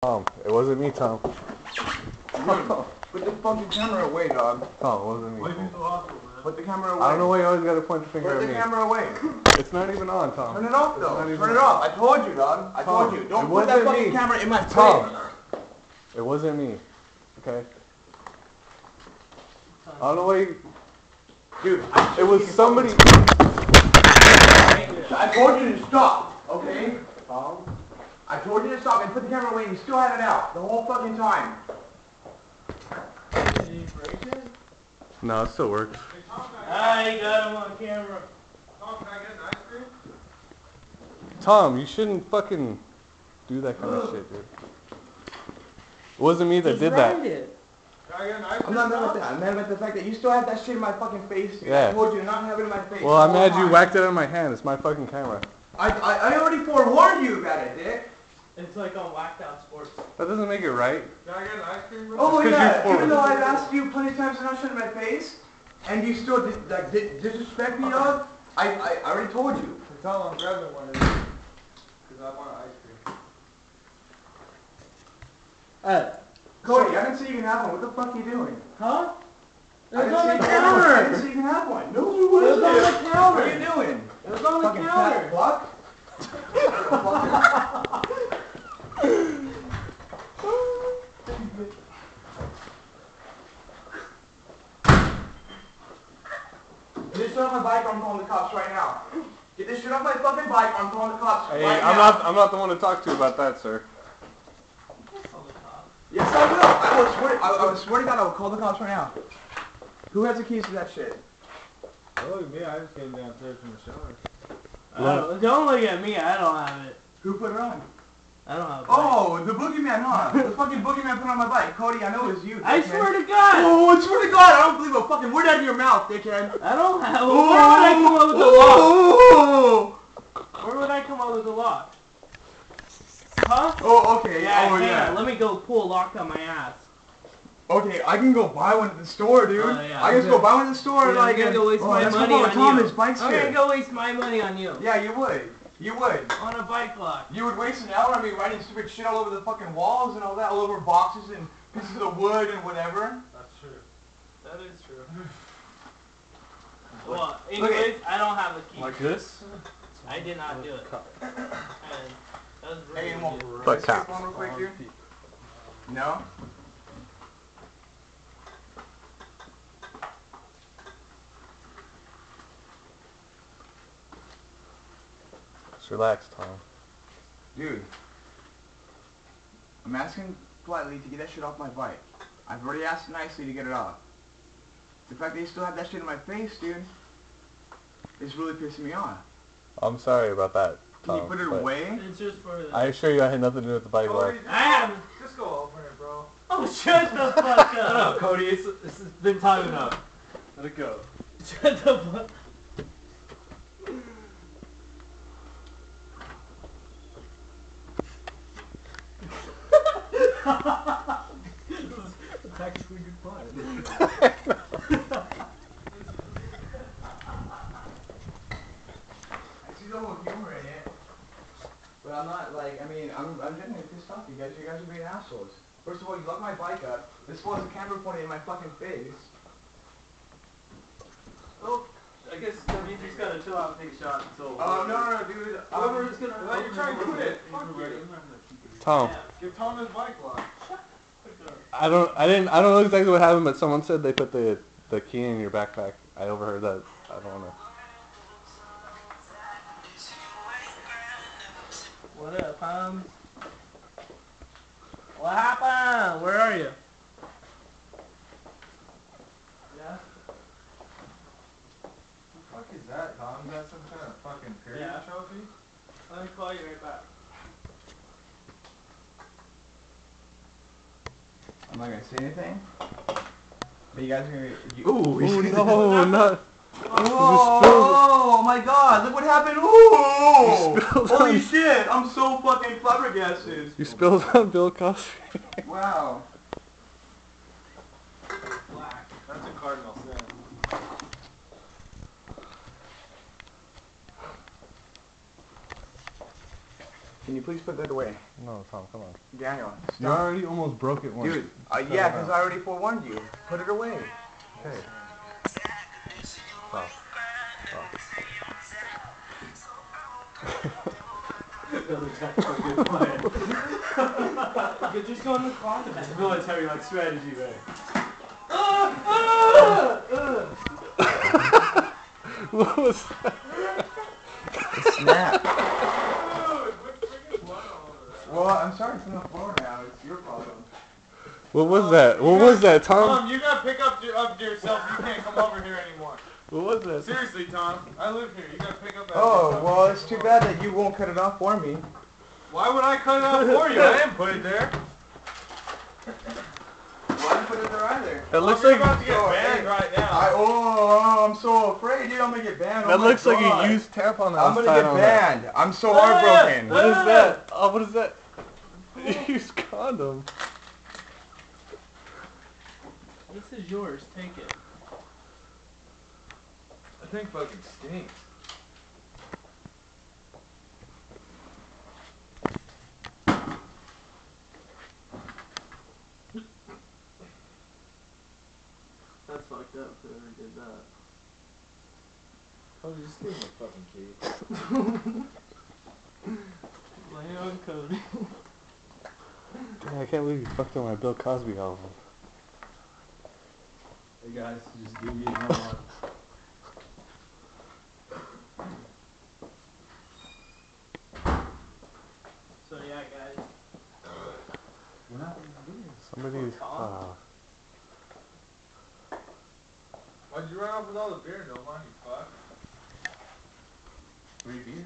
Tom, it wasn't me, Tom. Dude, put the fucking camera away, dog. Tom, it wasn't me. Put the camera away. I don't know why you always gotta point the finger at me. Put the camera away. It's not even on, Tom. Turn it off, though. Turn it off. I told you, dog. I told you. Don't put that fucking camera in my face. Tom, it wasn't me. Okay? I don't know why you... Dude, it was somebody... I told you to stop, okay? Tom? I told you to stop and put the camera away and you still had it out the whole fucking time. Did you break it? No, it still works. I got him on camera. Tom, can I get an ice cream? Tom, you shouldn't fucking do that kind of shit, dude. It wasn't me that did that. It. Can I get an ice cream? I'm not mad at that. I'm mad at the fact that you still have that shit in my fucking face. Dude. Yeah. I told you to not have it in my face. Well, I'm mad you whacked it on my hand. It's my fucking camera. I already forewarned you about it, Dick. It's like on Whacked Out Sports. That doesn't make it right. Can I get an ice cream? Oh Just 'cause yeah, you're even though forward. I've asked you plenty of times to not shut in my face, and you still disrespect me, dog, I already told you. Tell him I'm grabbing one of these. Because I want ice cream. Cody, I didn't say you can have one. What the fuck are you doing? Huh? It I was didn't on say the you can have one. I counter. didn't say you can have one. No, It was on the What are counter. you doing? It was on the Fucking fat counter. fuck? Get this shit off my bike or I'm calling the cops right now. Get this shit off my fucking bike or I'm calling the cops Hey, right I'm now. not the one to talk to about that, sir. Yes, I will. I will swear to God I will call the cops right now. Who has the keys to that shit? Look at me, I just came downstairs from the shower. Don't look at me. I don't have it. Who put it on? I don't have it. Oh, the boogeyman, huh? The fucking boogeyman put it on my bike. Cody, I know it was you. I dickhead. swear to God. Oh, I swear to God, I don't believe a fucking word out of your mouth, dickhead. I don't have. Where would I come up with the lock? Oh, Where would I come up with the lock? Huh? oh okay. Yeah, oh, hang yeah. on. Let me go pull a lock on my ass. Okay, I can go buy one at the store, dude. Oh, yeah, I can just go buy one at the store. Yeah, like, I'm gonna go waste my let's money go on Tom you. his bike's I'm here. gonna go waste my money on you. Yeah, you would. You would. On a bike lock. You would waste an hour on me writing stupid shit all over the fucking walls and all that, all over boxes and pieces of the wood and whatever. That's true. That is true. Well, anyways, I don't have the key. Like this? I did not do it. And that was really Hey, you want weird. But cops. one real quick, dude? No? Just relax, Tom. Dude. I'm asking politely to get that shit off my bike. I've already asked nicely to get it off. The fact that you still have that shit in my face, dude, is really pissing me off. I'm sorry about that, Can Tom. you put it but away? It's just for the... I assure you I had nothing to do with the bike lock. Cody, I have... just go open it, bro. Oh, shut the fuck No, up. Cody, it's been time enough. Let it go. Shut the fuck It's actually good fun. I see the whole humor in it. But I'm not like, I mean, I'm genuinely pissed off. You guys are being assholes. First of all, you locked my bike up. This was a camera pointing in my fucking face. Well, I guess that means you just gotta chill out and take a shot until... No, dude. Whoever is gonna... Well, you're trying to do it. Fuck you. Tom, Give Tom his bike lock. I don't know exactly what happened, but someone said they put the key in your backpack. I overheard that. I don't know. What up, Tom? What happened? Where are you? Yeah? The fuck is that, Tom? Is that some kind of fucking period Yeah. trophy? Let me call you right back. I'm not gonna say anything. But you guys are gonna. Ooh, no, not. Oh my God! Look what happened! Ooh! You spilled Holy on- shit! I'm so fucking flabbergasted. You spilled on Bill Cosby. Wow. Black. That's a cardinal sin. Can you please put that away? No, Tom, come on. Daniel, You stop. already almost broke it once. Dude, Cut yeah, it because out. I already forewarned you. Put it away. Okay. Stop. Stop. That looks actually a good plan. You could just go in the closet. That's military like strategy, man. What was that? Snap. Dude, what's freaking blood all over that? Well, I'm sorry it's on the floor now. It's your problem. What was that? What was that, Tom? Tom, you gotta pick up yourself. You can't come over here anymore. What was that? Seriously, Tom. I live here. You gotta pick up that. Oh, yourself. well, it's too bad that you won't cut it off for me. Why would I cut it out for you? I didn't put it there. Why didn't put it there either? That looks You're like about to get Oh, banned hey. right now. I'm so afraid, dude. I'm gonna get banned. that Oh my looks like God. a used tampon I'm outside gonna get on that. banned. I'm so heartbroken. What is that? Oh, what is that? Used condom. This is yours. Take it. That thing fucking stinks. That's fucked up, whoever did that. Oh, just give me a fucking key. Lay on Cody. Dang, I can't believe you fucked on my Bill Cosby album. Hey guys, just give you another one. So yeah, guys. What happened to beer? Somebody's. Why'd you run off with all the beer, Nolan, you fuck? 3 beers?